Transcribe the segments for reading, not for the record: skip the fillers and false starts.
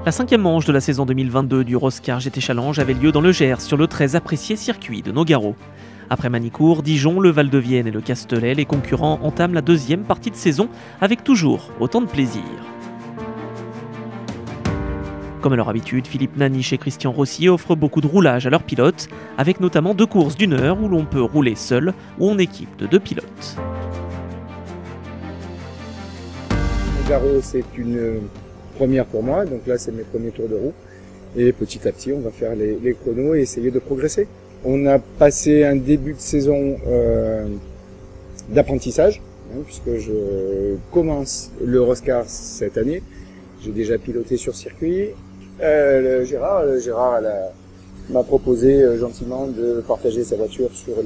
La 5e manche de la saison 2022 du Roscar GT Challenge avait lieu dans le Gers sur le très apprécié circuit de Nogaro. Après Manicourt, Dijon, le Val-de-Vienne et le Castellet, les concurrents entament la 2e partie de saison avec toujours autant de plaisir. Comme à leur habitude, Philippe Naniche et Christian Rossi offrent beaucoup de roulage à leurs pilotes, avec notamment 2 courses d'1 heure où l'on peut rouler seul ou en équipe de 2 pilotes. Nogaro, c'est une première pour moi, donc là c'est mes premiers tours de roue. Et petit à petit, on va faire les chronos et essayer de progresser. On a passé un début de saison d'apprentissage, puisque je commence le Roscar cette année. J'ai déjà piloté sur circuit. Gérard m'a proposé gentiment de partager sa voiture sur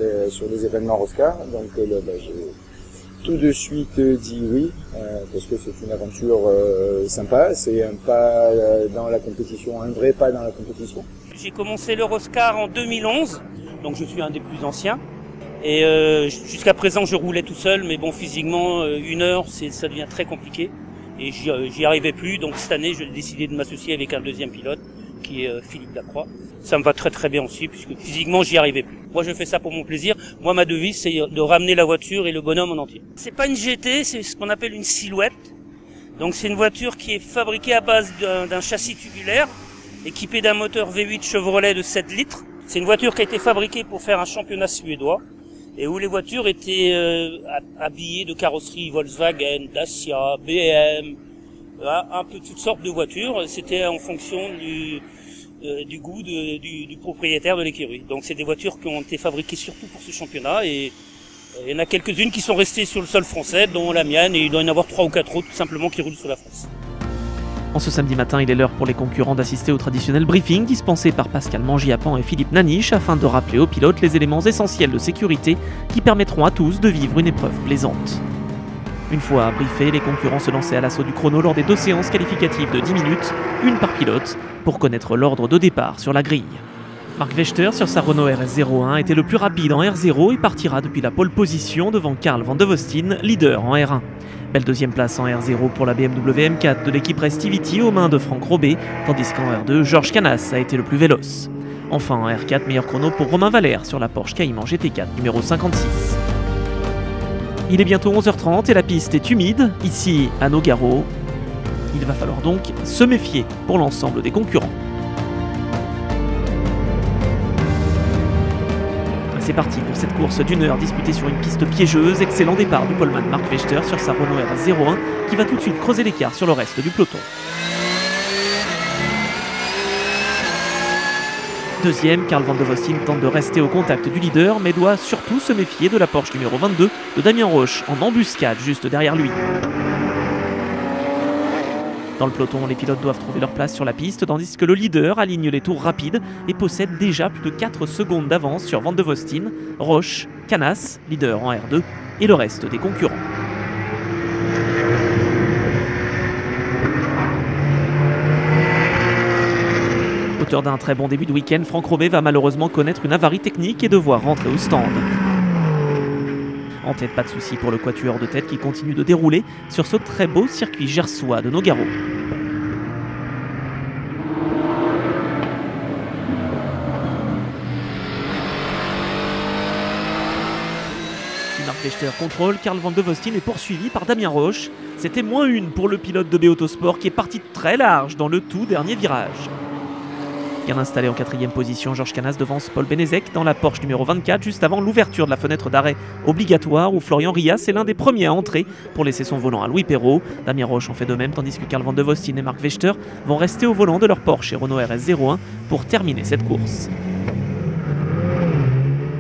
les événements Roscar. Donc j'ai tout de suite dit oui, parce que c'est une aventure sympa. C'est un pas dans la compétition, un vrai pas dans la compétition. J'ai commencé le Roscar en 2011, donc je suis un des plus anciens. Et jusqu'à présent, je roulais tout seul, mais bon, physiquement, 1 heure, ça devient très compliqué. Et j'y arrivais plus, donc cette année, j'ai décidé de m'associer avec un 2e pilote, qui est Philippe Lacroix. Ça me va très très bien aussi, puisque physiquement, j'y arrivais plus. Moi, je fais ça pour mon plaisir. Moi, ma devise, c'est de ramener la voiture et le bonhomme en entier. C'est pas une GT, c'est ce qu'on appelle une silhouette. Donc, c'est une voiture qui est fabriquée à base d'un châssis tubulaire, équipé d'un moteur V8 Chevrolet de 7 litres. C'est une voiture qui a été fabriquée pour faire un championnat suédois, et où les voitures étaient habillées de carrosseries Volkswagen, Dacia, BM, un peu toutes sortes de voitures. C'était en fonction du goût du propriétaire de l'écurie. Donc c'est des voitures qui ont été fabriquées surtout pour ce championnat, et il y en a quelques-unes qui sont restées sur le sol français, dont la mienne, et il doit y en avoir 3 ou 4 autres tout simplement qui roulent sur la France. En ce samedi matin, il est l'heure pour les concurrents d'assister au traditionnel briefing dispensé par Pascal Mangiapan et Philippe Naniche afin de rappeler aux pilotes les éléments essentiels de sécurité qui permettront à tous de vivre une épreuve plaisante. Une fois briefés, les concurrents se lançaient à l'assaut du chrono lors des 2 séances qualificatives de 10 minutes, une par pilote, pour connaître l'ordre de départ sur la grille. Marc Vechter, sur sa Renault RS01, était le plus rapide en R0 et partira depuis la pole position devant Carl Van de Vostin, leader en R1. Belle 2e place en R0 pour la BMW M4 de l'équipe Restivity aux mains de Franck Robé, tandis qu'en R2, Georges Canas a été le plus véloce. Enfin en R4, meilleur chrono pour Romain Valère sur la Porsche Cayman GT4 numéro 56. Il est bientôt 11h30 et la piste est humide, ici à Nogaro. Il va falloir donc se méfier pour l'ensemble des concurrents. C'est parti pour cette course d'1 heure disputée sur une piste piégeuse. Excellent départ du poleman Marc Vechter sur sa Renault RS01 qui va tout de suite creuser l'écart sur le reste du peloton. 2e, Carl Van de Vostin tente de rester au contact du leader mais doit surtout se méfier de la Porsche numéro 22 de Damien Roche en embuscade juste derrière lui. Dans le peloton, les pilotes doivent trouver leur place sur la piste, tandis que le leader aligne les tours rapides et possède déjà plus de 4 secondes d'avance sur Van de Vostin, Roche, Canas, leader en R2, et le reste des concurrents. Auteur d'un très bon début de week-end, Franck Robé va malheureusement connaître une avarie technique et devoir rentrer au stand. En tête, pas de souci pour le quatuor de tête qui continue de dérouler sur ce très beau circuit gersois de Nogaro. Si Marc Vechter contrôle, Carl Van de Vostin est poursuivi par Damien Roche. C'était -1 pour le pilote de B Autosport qui est parti très large dans le tout dernier virage. Bien installé en 4e position, Georges Canas devance Paul Benezek dans la Porsche numéro 24 juste avant l'ouverture de la fenêtre d'arrêt obligatoire où Florian Rias est l'un des premiers à entrer pour laisser son volant à Louis Perrault. Damien Roche en fait de même tandis que Carl Van de Vostin et Marc Vechter vont rester au volant de leur Porsche et Renault RS01 pour terminer cette course.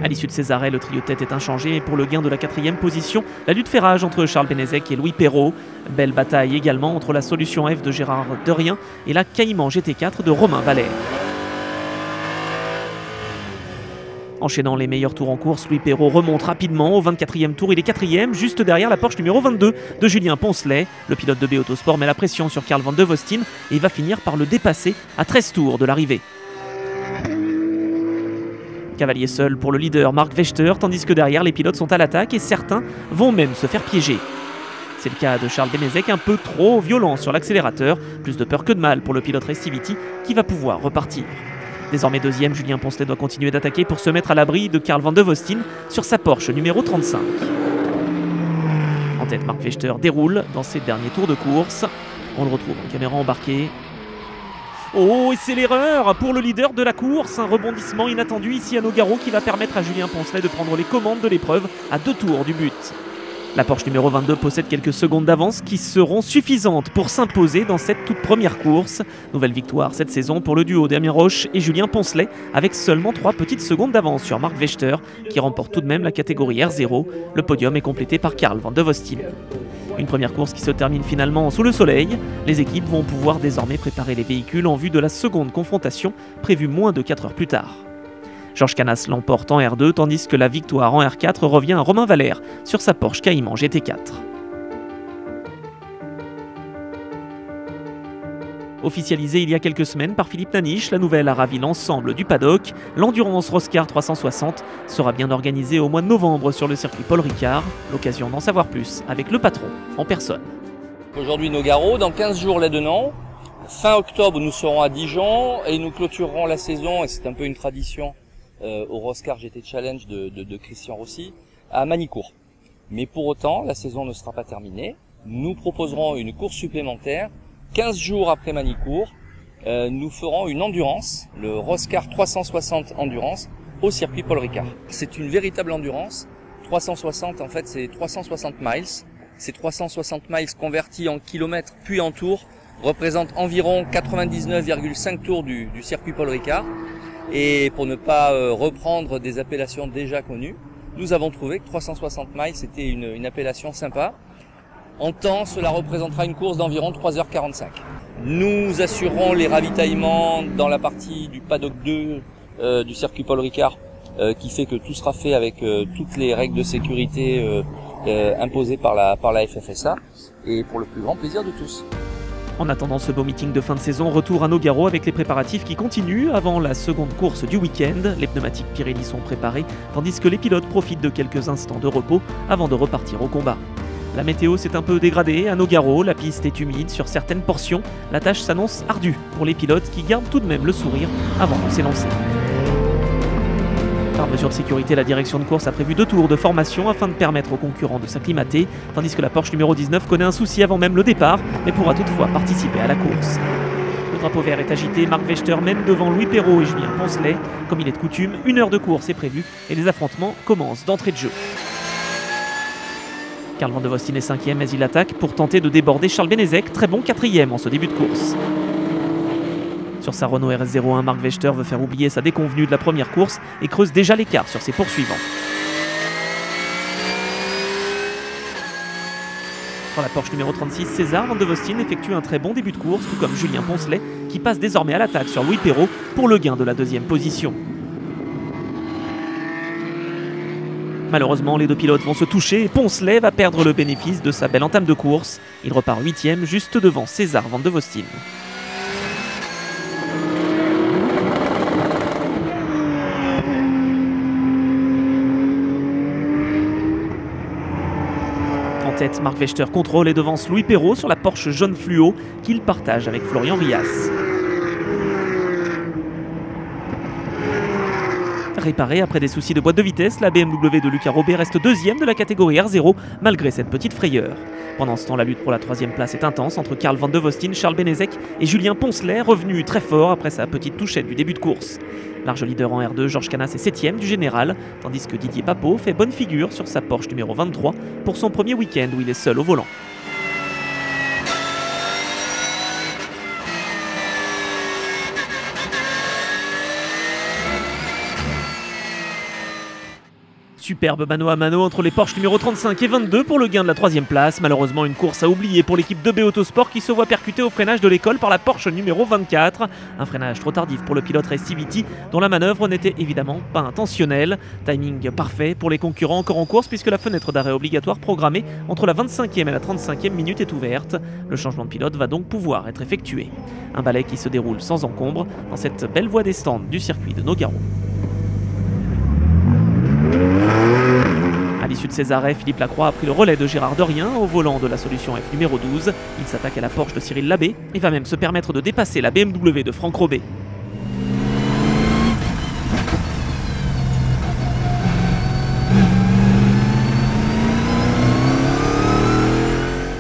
À l'issue de ces arrêts, le trio de tête est inchangé, mais pour le gain de la 4e position, la lutte fait rage entre Charles Benezek et Louis Perrault. Belle bataille également entre la Solution F de Gérard Derrien et la Cayman GT4 de Romain Valère. Enchaînant les meilleurs tours en course, Louis Perrault remonte rapidement. Au 24e tour, il est 4e, juste derrière la Porsche numéro 22 de Julien Poncelet. Le pilote de B Autosport met la pression sur Carl Van de Vostin et va finir par le dépasser à 13 tours de l'arrivée. Cavalier seul pour le leader Marc Vechter, tandis que derrière les pilotes sont à l'attaque et certains vont même se faire piéger. C'est le cas de Charles Benezek, un peu trop violent sur l'accélérateur, plus de peur que de mal pour le pilote Restivity qui va pouvoir repartir. Désormais deuxième, Julien Poncelet doit continuer d'attaquer pour se mettre à l'abri de Carl Van de Vostijn sur sa Porsche numéro 35. En tête, Mark Vechter déroule dans ses derniers tours de course. On le retrouve en caméra embarquée. Oh, et c'est l'erreur pour le leader de la course. Un rebondissement inattendu ici à Nogaro qui va permettre à Julien Poncelet de prendre les commandes de l'épreuve à 2 tours du but. La Porsche numéro 22 possède quelques secondes d'avance qui seront suffisantes pour s'imposer dans cette toute première course. Nouvelle victoire cette saison pour le duo Damien Roche et Julien Poncelet avec seulement 3 petites secondes d'avance sur Mark Vechter qui remporte tout de même la catégorie R0. Le podium est complété par Carl Van de Vostijn. Une première course qui se termine finalement sous le soleil. Les équipes vont pouvoir désormais préparer les véhicules en vue de la seconde confrontation prévue moins de 4 heures plus tard. Georges Canas l'emporte en R2 tandis que la victoire en R4 revient à Romain Valère sur sa Porsche Cayman GT4. Officialisée il y a quelques semaines par Philippe Naniche, la nouvelle a ravi l'ensemble du paddock. L'Endurance Roscar 360 sera bien organisée au mois de novembre sur le circuit Paul Ricard. L'occasion d'en savoir plus avec le patron en personne. Aujourd'hui Nogaro, dans 15 jours les Denain. Fin octobre nous serons à Dijon et nous clôturerons la saison, et c'est un peu une tradition au Roscar GT Challenge de Christian Rossi, à Manicourt. Mais pour autant, la saison ne sera pas terminée. Nous proposerons une course supplémentaire. 15 jours après Manicourt, nous ferons une endurance, le Roscar 360 Endurance, au circuit Paul Ricard. C'est une véritable endurance. 360, en fait, c'est 360 miles. Ces 360 miles convertis en kilomètres puis en tours représentent environ 99,5 tours du circuit Paul Ricard. Et pour ne pas reprendre des appellations déjà connues, nous avons trouvé que 360 miles était une appellation sympa. En temps, cela représentera une course d'environ 3h45. Nous assurerons les ravitaillements dans la partie du paddock 2 du circuit Paul Ricard, qui fait que tout sera fait avec toutes les règles de sécurité imposées par la FFSA, et pour le plus grand plaisir de tous. En attendant ce beau meeting de fin de saison, retour à Nogaro avec les préparatifs qui continuent avant la seconde course du week-end. Les pneumatiques Pirelli sont préparés, tandis que les pilotes profitent de quelques instants de repos avant de repartir au combat. La météo s'est un peu dégradée à Nogaro, la piste est humide sur certaines portions. La tâche s'annonce ardue pour les pilotes qui gardent tout de même le sourire avant de s'élancer. Par mesure de sécurité, la direction de course a prévu 2 tours de formation afin de permettre aux concurrents de s'acclimater, tandis que la Porsche numéro 19 connaît un souci avant même le départ, mais pourra toutefois participer à la course. Le drapeau vert est agité, Mark Vechter mène devant Louis Perrault et Julien Poncelet. Comme il est de coutume, 1 heure de course est prévue et les affrontements commencent d'entrée de jeu. Carl Van de Vostijn est 5e, mais il attaque pour tenter de déborder Charles Benezek, très bon 4e en ce début de course. Sur sa Renault RS01, Mark Vechter veut faire oublier sa déconvenue de la première course et creuse déjà l'écart sur ses poursuivants. Sur la Porsche numéro 36, César Van de Vostijn effectue un très bon début de course, tout comme Julien Poncelet, qui passe désormais à l'attaque sur Louis Perrault pour le gain de la 2e position. Malheureusement, les 2 pilotes vont se toucher et Poncelet va perdre le bénéfice de sa belle entame de course. Il repart 8e, juste devant César Van de Vostijn. En tête, Mark Vechter contrôle et devance Louis Perrault sur la Porsche jaune fluo qu'il partage avec Florian Rias. Réparée après des soucis de boîte de vitesse, la BMW de Lucas Robet reste 2e de la catégorie R0 malgré cette petite frayeur. Pendant ce temps, la lutte pour la 3e place est intense entre Carl Van de Vostijn, Charles Benezek et Julien Poncelet, revenu très fort après sa petite touchette du début de course. Large leader en R2, Georges Canas est 7e du général, tandis que Didier Papeau fait bonne figure sur sa Porsche numéro 23 pour son premier week-end où il est seul au volant. Superbe mano à mano entre les Porsche numéro 35 et 22 pour le gain de la 3e place. Malheureusement, une course à oublier pour l'équipe de B Autosport qui se voit percuter au freinage de l'école par la Porsche numéro 24. Un freinage trop tardif pour le pilote Restivity dont la manœuvre n'était évidemment pas intentionnelle. Timing parfait pour les concurrents encore en course puisque la fenêtre d'arrêt obligatoire programmée entre la 25e et la 35e minute est ouverte. Le changement de pilote va donc pouvoir être effectué. Un balai qui se déroule sans encombre dans cette belle voie des stands du circuit de Nogaro. À l'issue de ses arrêts, Philippe Lacroix a pris le relais de Gérard Dorien au volant de la solution F numéro 12. Il s'attaque à la Porsche de Cyril Labbé et va même se permettre de dépasser la BMW de Franck Robet.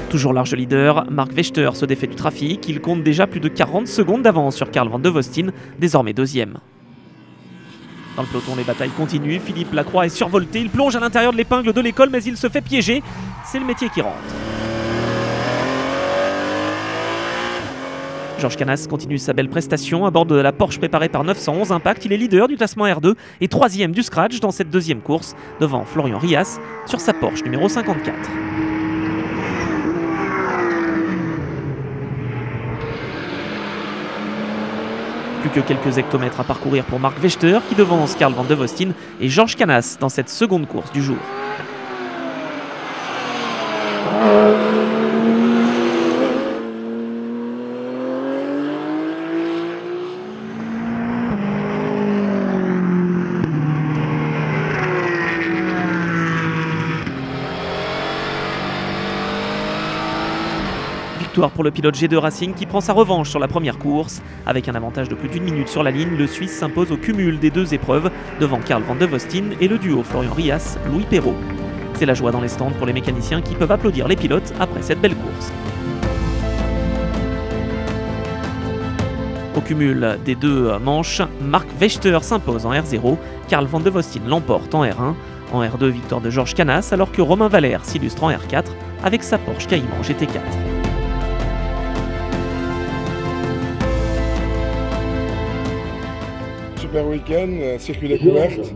Toujours large leader, Marc Vechter se défait du trafic. Il compte déjà plus de 40 secondes d'avance sur Karl Van de Vostin, désormais deuxième. Dans le peloton, les batailles continuent. Philippe Lacroix est survolté. Il plonge à l'intérieur de l'épingle de l'école, mais il se fait piéger. C'est le métier qui rentre. Georges Canas continue sa belle prestation à bord de la Porsche préparée par 911 Impact. Il est leader du classement R2 et troisième du scratch dans cette deuxième course, devant Florian Rias sur sa Porsche numéro 54. Plus que quelques hectomètres à parcourir pour Marc Vechter qui devance Karl Van de Vostin et Georges Canas dans cette seconde course du jour. Victoire pour le pilote G2 Racing qui prend sa revanche sur la première course. Avec un avantage de plus d'une minute sur la ligne, le Suisse s'impose au cumul des deux épreuves devant Karl Van de Vostin et le duo Florian Rias-Louis Perrault. C'est la joie dans les stands pour les mécaniciens qui peuvent applaudir les pilotes après cette belle course. Au cumul des deux manches, Marc Vechter s'impose en R0, Karl Van de Vostin l'emporte en R1. En R2, victoire de Georges Canas alors que Romain Valère s'illustre en R4 avec sa Porsche Cayman GT4. Super week-end, circuit découverte.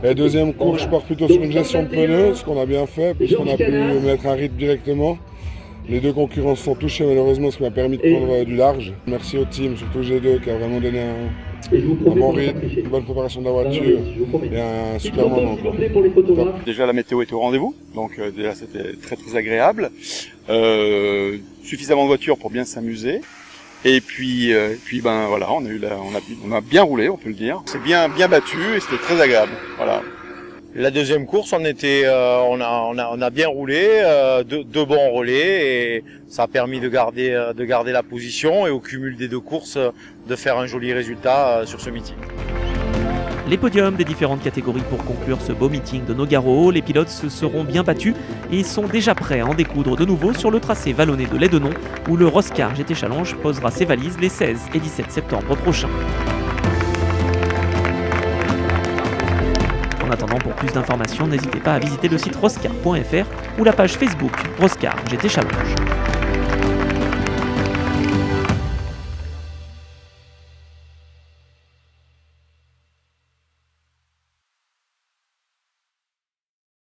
Et deuxième course, je pars plutôt sur une gestion de pneus, ce qu'on a bien fait, puisqu'on a pu mettre un rythme directement. Les deux concurrents se sont touchés malheureusement, ce qui m'a permis de prendre du large. Merci au team, surtout G2, qui a vraiment donné un bon rythme, une bonne préparation de la voiture et un super moment. Déjà la météo était au rendez-vous, donc déjà c'était très agréable. Suffisamment de voitures pour bien s'amuser. Et puis ben voilà, on a bien roulé, on peut le dire. C'est bien battu et c'était très agréable. Voilà. La deuxième course, on a bien roulé, deux bons relais et ça a permis de garder la position et au cumul des deux courses de faire un joli résultat sur ce meeting. Les podiums des différentes catégories pour conclure ce beau meeting de Nogaro. Les pilotes se seront bien battus et sont déjà prêts à en découdre de nouveau sur le tracé vallonné de Lédenon où le Roscar GT Challenge posera ses valises les 16 et 17 septembre prochains. En attendant, pour plus d'informations, n'hésitez pas à visiter le site roscar.fr ou la page Facebook Roscar GT Challenge.